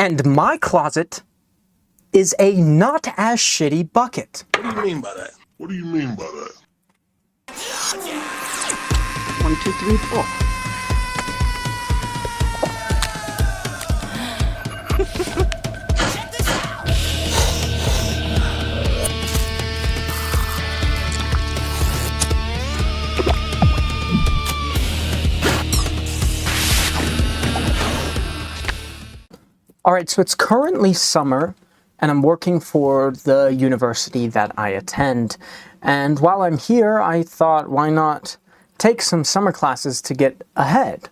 And my closet is a not as shitty bucket. What do you mean by that? What do you mean by that? 1, 2, 3, 4. All right, so it's currently summer, and I'm working for the university that I attend. And while I'm here, I thought, why not take some summer classes to get ahead?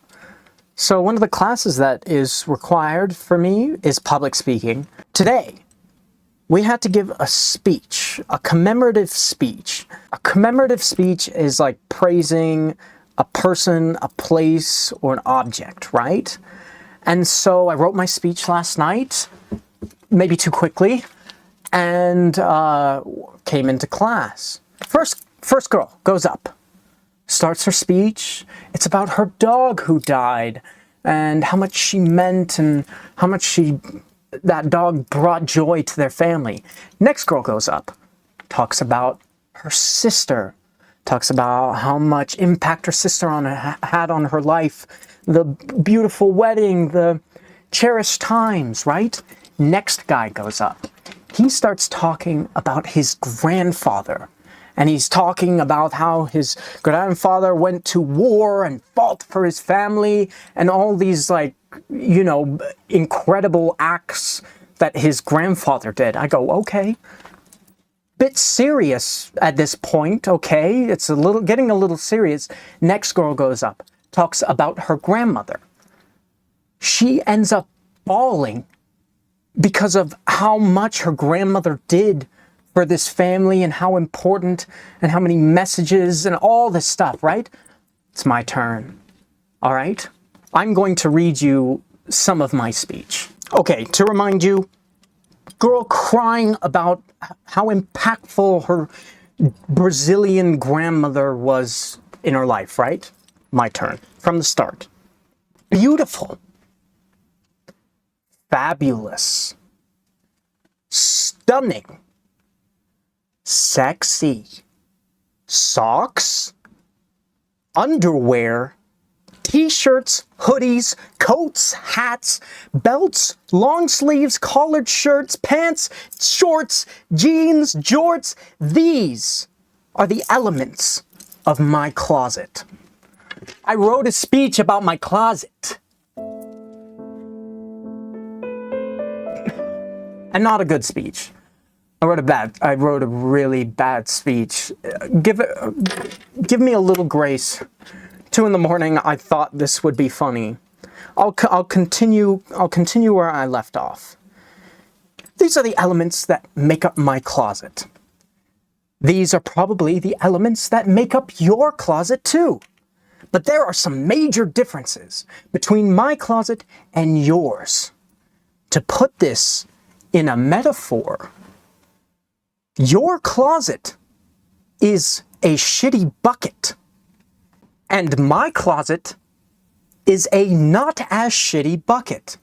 So one of the classes that is required for me is public speaking. Today, we had to give a speech, a commemorative speech. A commemorative speech is like praising a person, a place, or an object, right? And so I wrote my speech last night, maybe too quickly, and came into class. First girl goes up, starts her speech. It's about her dog who died and how much she meant and how much that dog brought joy to their family. Next girl goes up, talks about her sister, talks about how much impact her sister had on her life, the beautiful wedding, the cherished times, right? Next guy goes up. He starts talking about his grandfather. And he's talking about how his grandfather went to war and fought for his family and all these, like, you know, incredible acts that his grandfather did. I go, okay. Bit serious at this point, okay? It's getting a little serious. Next girl goes up, talks about her grandmother. She ends up bawling because of how much her grandmother did for this family and how important and how many messages and all this stuff, right? It's my turn, all right? I'm going to read you some of my speech. Okay, to remind you, girl crying about how impactful her Brazilian grandmother was in her life, right? My turn, from the start. Beautiful. Fabulous. Stunning. Sexy. Socks. Underwear. T-shirts, hoodies, coats, hats, belts, long sleeves, collared shirts, pants, shorts, jeans, jorts. These are the elements of my closet. I wrote a speech about my closet. And not a good speech. I wrote a really bad speech. Give me a little grace. 2 a.m, I thought this would be funny. I'll continue where I left off. These are the elements that make up my closet. These are probably the elements that make up your closet too. But there are some major differences between my closet and yours. To put this in a metaphor, your closet is a shitty bucket. And my closet is a not as shitty bucket.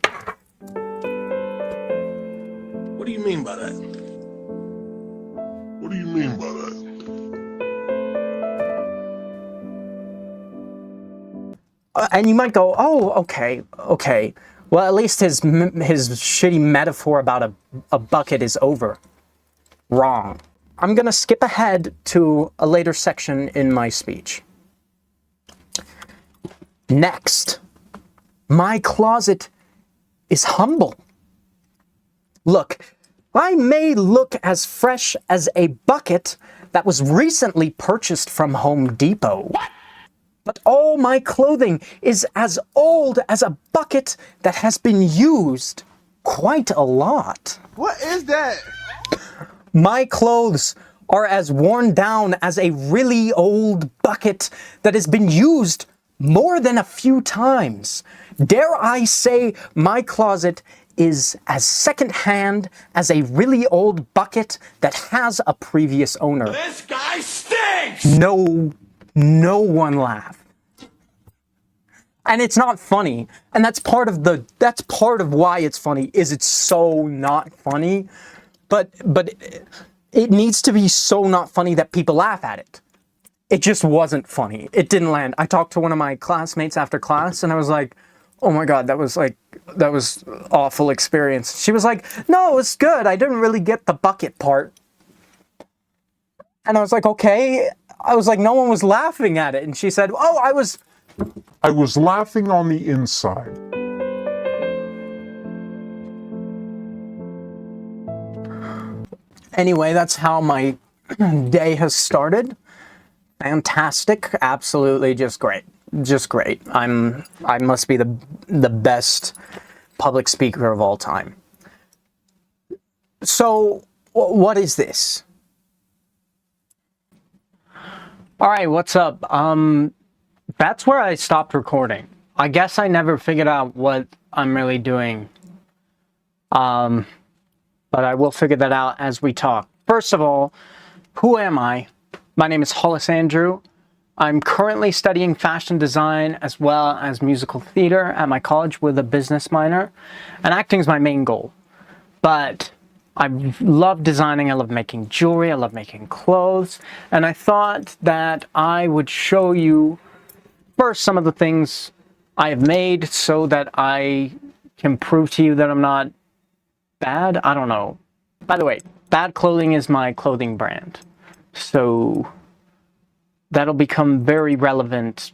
What do you mean by that? What do you mean by that? And you might go, oh, okay. Well, at least his shitty metaphor about a bucket is over. Wrong. I'm going to skip ahead to a later section in my speech. Next, my closet is humble. Look, I may look as fresh as a bucket that was recently purchased from Home Depot. What? But all my clothing is as old as a bucket that has been used quite a lot. What is that? My clothes are as worn down as a really old bucket that has been used more than a few times. Dare I say my closet is as secondhand as a really old bucket that has a previous owner. This guy stinks! No one laughed. And it's not funny. And that's part of why it's funny, is it's so not funny. But it needs to be so not funny that people laugh at it. It just wasn't funny. It didn't land. I talked to one of my classmates after class and I was like, oh my God, that was awful experience. She was like, no, it was good. I didn't really get the bucket part. And I was like, okay. I was like, no one was laughing at it. And she said, oh, I was laughing on the inside. Anyway, that's how my day has started. Fantastic. Absolutely just great. Just great. I must be the best public speaker of all time. So, what is this? All right, what's up? That's where I stopped recording. I guess I never figured out what I'm really doing. But I will figure that out as we talk. First of all, who am I? My name is Hollis Andrew. I'm currently studying fashion design as well as musical theater at my college with a business minor, and acting is my main goal. But I love designing, I love making jewelry, I love making clothes, and I thought that I would show you first some of the things I have made so that I can prove to you that I'm not bad. I don't know. By the way, Bad Clothing is my clothing brand. So that'll become very relevant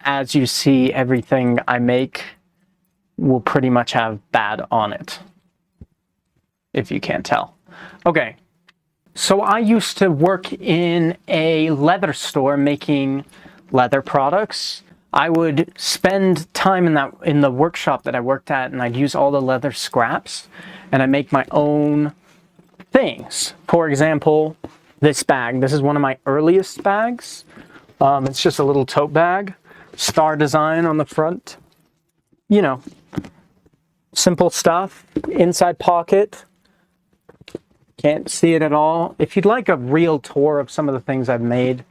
as you see everything I make will pretty much have bad on it. If you can't tell. Okay. So I used to work in a leather store making leather products. I would spend time in the workshop that I worked at, and I'd use all the leather scraps and I make my own things. For example, this bag. This is one of my earliest bags. It's just a little tote bag, star design on the front. You know, simple stuff. Inside pocket. Can't see it at all. If you'd like a real tour of some of the things I've made,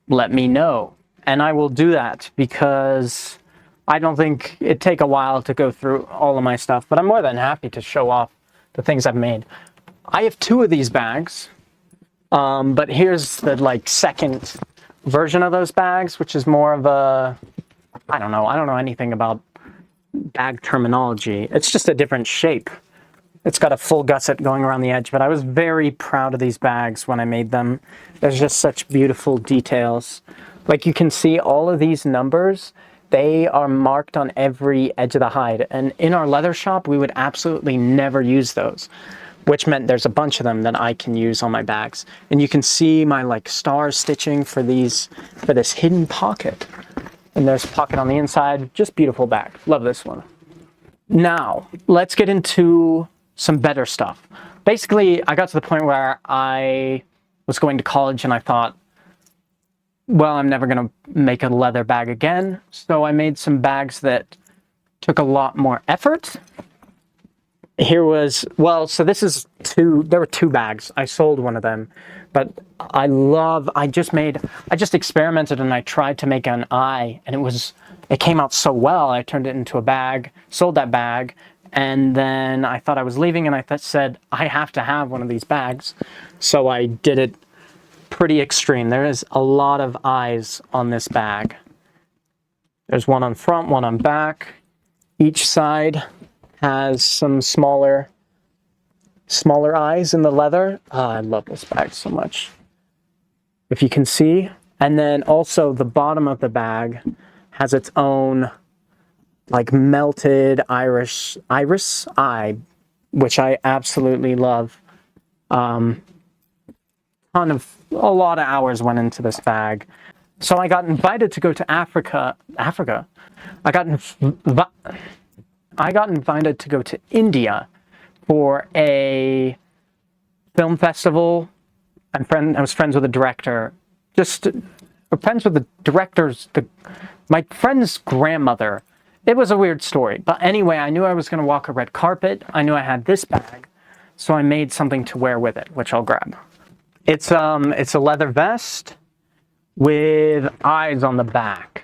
let me know. And I will do that because I don't think it'd take a while to go through all of my stuff, but I'm more than happy to show off the things I've made. I have 2 of these bags, but here's the second version of those bags, which is more of a, I don't know anything about bag terminology. It's just a different shape. It's got a full gusset going around the edge, but I was very proud of these bags when I made them. There's just such beautiful details. Like you can see all of these numbers, they are marked on every edge of the hide. And in our leather shop, we would absolutely never use those, which meant there's a bunch of them that I can use on my bags. And you can see my star stitching for this hidden pocket. And there's a pocket on the inside, just beautiful bag. Love this one. Now, let's get into some better stuff. Basically, I got to the point where I was going to college and I thought, well, I'm never going to make a leather bag again. So I made some bags that took a lot more effort. There were 2 bags. I sold one of them, but I just experimented and I tried to make an eye, and it came out so well. I turned it into a bag, sold that bag, and then I thought I was leaving and I said, I have to have one of these bags. So I did it pretty extreme. There is a lot of eyes on this bag. There's one on front, one on back. Each side has some smaller eyes in the leather. I love this bag so much. If you can see. And then also the bottom of the bag has its own melted iris eye, which I absolutely love. A lot of hours went into this bag. So I got invited to go to Africa. I got invited to go to India for a film festival. I was friends with the director. My friend's grandmother. It was a weird story. But anyway, I knew I was going to walk a red carpet. I knew I had this bag. So I made something to wear with it, which I'll grab. It's a leather vest with eyes on the back.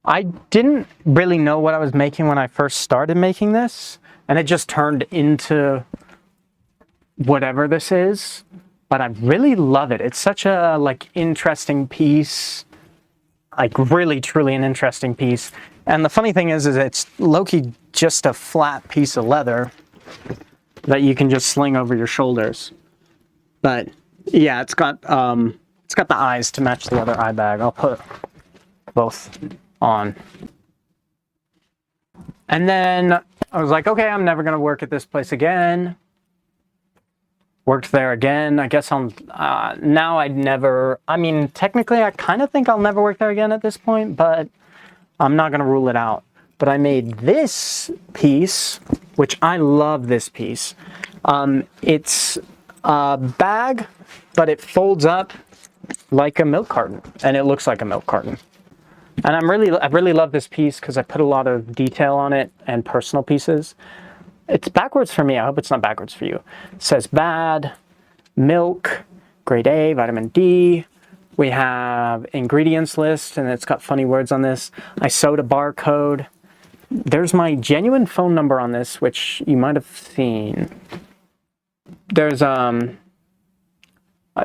I didn't really know what I was making when I first started making this, and it just turned into whatever this is. But I really love it. It's such a like interesting piece, like really truly an interesting piece. And the funny thing is it's low-key just a flat piece of leather that you can just sling over your shoulders. But yeah, it's got the eyes to match the other eye bag. I'll put both on. And then I was like, okay, I'm never gonna work at this place again. Worked there again. I guess now I'd never, I mean, technically I kind of think I'll never work there again at this point, but I'm not gonna rule it out. But I made this piece, which I love this piece. It's a bag, but it folds up like a milk carton, and it looks like a milk carton. And I really love this piece because I put a lot of detail on it and personal pieces. It's backwards for me. I hope it's not backwards for you. It says bad, milk, grade A, vitamin D. We have ingredients list, and it's got funny words on this. I sewed a barcode. There's my genuine phone number on this, which you might have seen. There's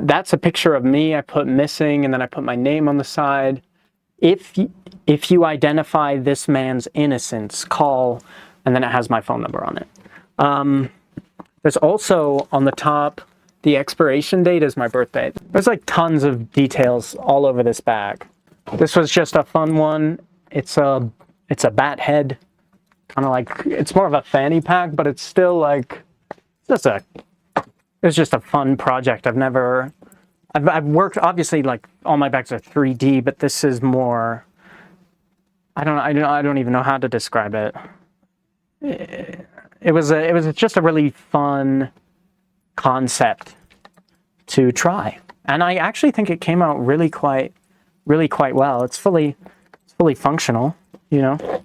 that's a picture of me. I put missing, and then I put my name on the side. If you identify this man's innocence, call, and then it has my phone number on it. There's also on the top, the expiration date is my birthday. There's like tons of details all over this bag. This was just a fun one. It's a bat head, kind of like, it's more of a fanny pack, but it's still like, it's just a fun project. I've worked, obviously, like all my bags are 3D, but this is more, I don't even know how to describe it. It was just a really fun concept to try, and I actually think it came out really quite well. It's fully functional, you know.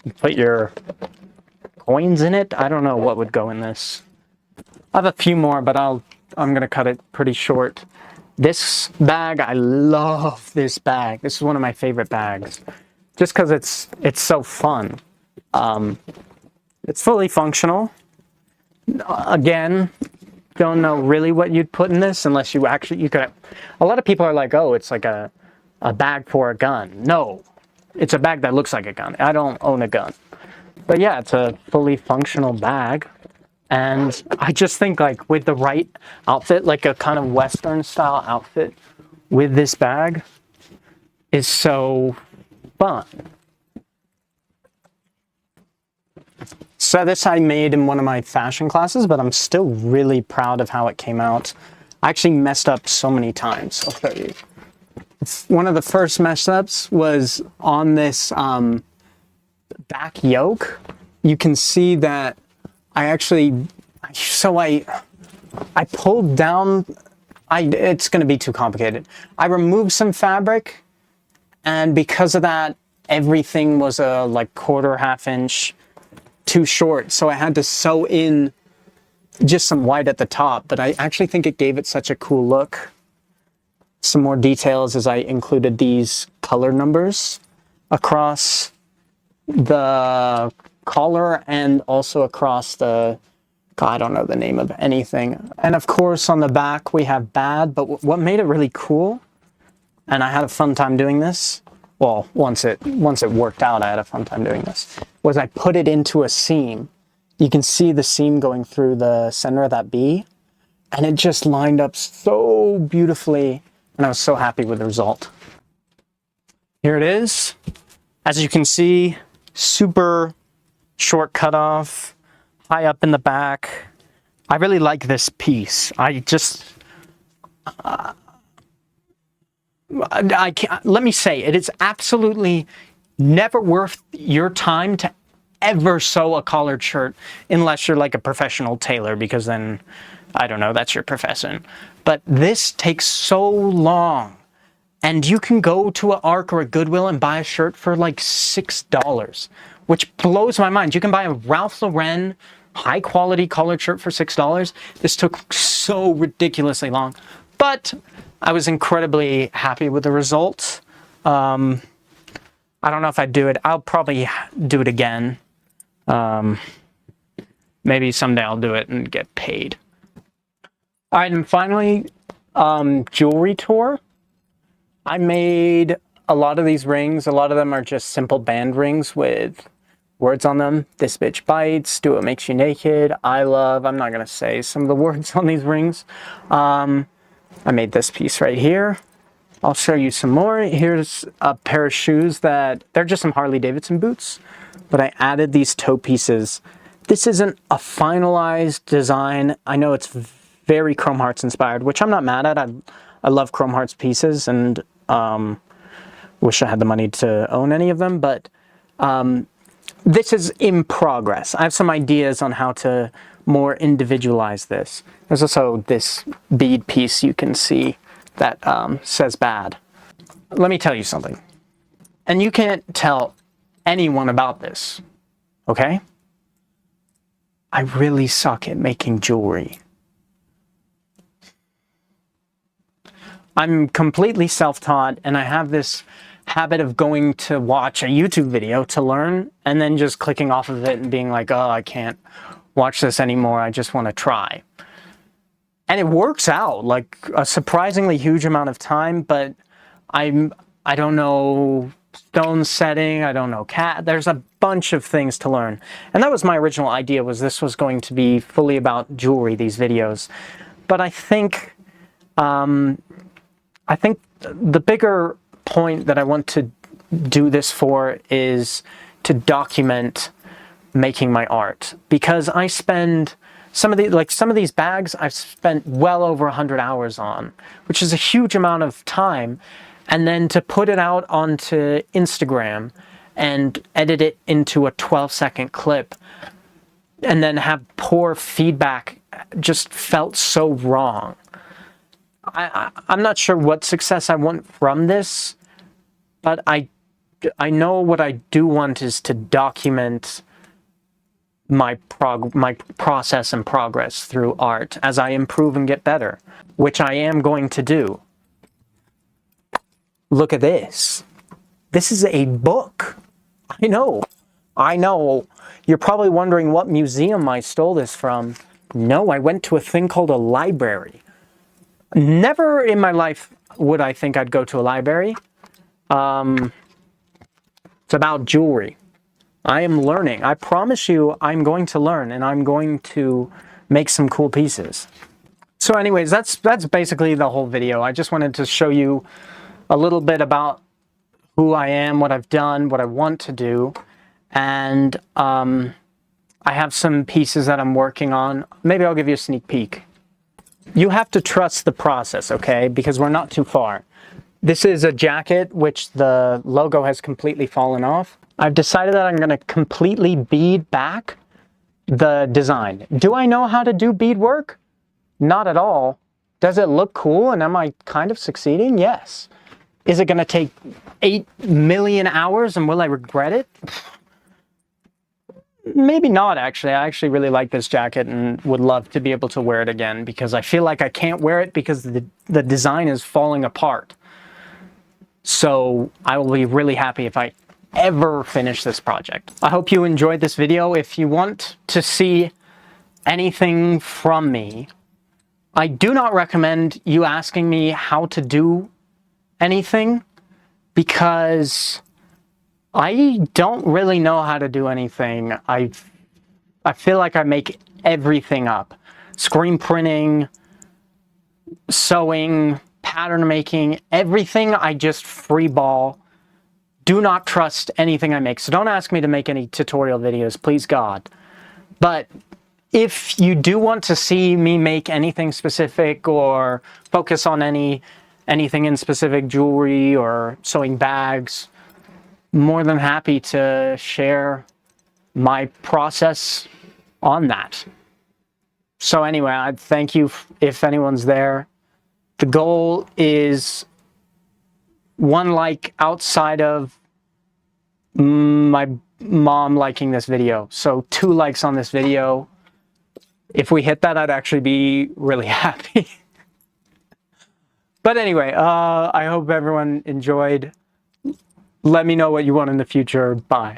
You put your coins in it. I don't know what would go in this. I have a few more, but I'm gonna cut it pretty short. This bag, I love this bag. This is one of my favorite bags, just because it's so fun. It's fully functional. Again, don't know really what you'd put in this unless you could. A lot of people are like, oh, it's like a bag for a gun. No, it's a bag that looks like a gun. I don't own a gun. But yeah, it's a fully functional bag. And I just think like with the right outfit, like a kind of Western style outfit with this bag is so fun. So this I made in one of my fashion classes, but I'm still really proud of how it came out. I actually messed up so many times. I'll show you. One of the first mess ups was on this back yoke. You can see that I pulled down, it's going to be too complicated. I removed some fabric, and because of that, everything was a like half inch too short. So I had to sew in just some white at the top, but I actually think it gave it such a cool look. Some more details as I included these color numbers across the collar and also across the, I don't know the name of anything. And of course on the back we have bad, but what made it really cool, and I had a fun time doing this, well, once it worked out, I had a fun time doing this, was I put it into a seam. You can see the seam going through the center of that B, and it just lined up so beautifully, and I was so happy with the result. Here it is. As you can see, super short cutoff, high up in the back. I really like this piece. Let me say, it is absolutely never worth your time to ever sew a collared shirt unless you're like a professional tailor, because then, I don't know, that's your profession. But this takes so long, and you can go to an ARC or a Goodwill and buy a shirt for like $6, which blows my mind. You can buy a Ralph Lauren high quality collared shirt for $6. This took so ridiculously long, but I was incredibly happy with the result. I don't know if I'd do it. I'll probably do it again. Maybe someday I'll do it and get paid. All right, and finally, jewelry tour. I made a lot of these rings. A lot of them are just simple band rings with words on them. This bitch bites, do it makes you naked, I love. I'm not gonna say some of the words on these rings. I made this piece right here. I'll show you some more. Here's a pair of shoes that, they're just some Harley Davidson boots, but I added these toe pieces. This isn't a finalized design. I know it's very Chrome Hearts inspired, which I'm not mad at. I love Chrome Hearts pieces and wish I had the money to own any of them, but this is in progress. I have some ideas on how to more individualize this. There's also this bead piece you can see that says bad. Let me tell you something. And you can't tell anyone about this, okay? I really suck at making jewelry. I'm completely self-taught, and I have this habit of going to watch a YouTube video to learn and then just clicking off of it and being like, oh, I can't watch this anymore. I just want to try. And it works out like a surprisingly huge amount of time, but I don't know stone setting, I don't know there's a bunch of things to learn. And that was my original idea, was this was going to be fully about jewelry, these videos. But I think the bigger point that I want to do this for is to document making my art, because I spend some of these bags I've spent well over 100 hours on, which is a huge amount of time. And then to put it out onto Instagram and edit it into a 12-second clip and then have poor feedback just felt so wrong. I'm not sure what success I want from this, but I know what I do want is to document my process and progress through art as I improve and get better, which I am going to do. Look at this. This is a book. I know. You're probably wondering what museum I stole this from. No, I went to a thing called a library. Never in my life would I think I'd go to a library. It's about jewelry. I am learning. I promise you I'm going to learn, and I'm going to make some cool pieces. So anyways, that's basically the whole video. I just wanted to show you a little bit about who I am, what I've done, what I want to do, and I have some pieces that I'm working on. Maybe I'll give you a sneak peek. You have to trust the process, okay? Because we're not too far. This is a jacket which the logo has completely fallen off. I've decided that I'm going to completely bead back the design. Do I know how to do bead work? Not at all. Does it look cool and am I kind of succeeding? Yes. Is it going to take 8 million hours and will I regret it? Maybe not, actually. I actually really like this jacket and would love to be able to wear it again, because I feel like I can't wear it because the design is falling apart. So I will be really happy if I ever finish this project. I hope you enjoyed this video. If you want to see anything from me, I do not recommend you asking me how to do anything, because I don't really know how to do anything. I feel like I make everything up. Screen printing, sewing, pattern making, everything I just freeball. Do not trust anything I make. So don't ask me to make any tutorial videos, please God. But if you do want to see me make anything specific or focus on anything in specific, jewelry or sewing bags, more than happy to share my process on that. So anyway, I thank you if anyone's there. The goal is 1 like outside of my mom liking this video. So 2 likes on this video. If we hit that, I'd actually be really happy. But anyway, I hope everyone enjoyed Let me know what you want in the future. Bye.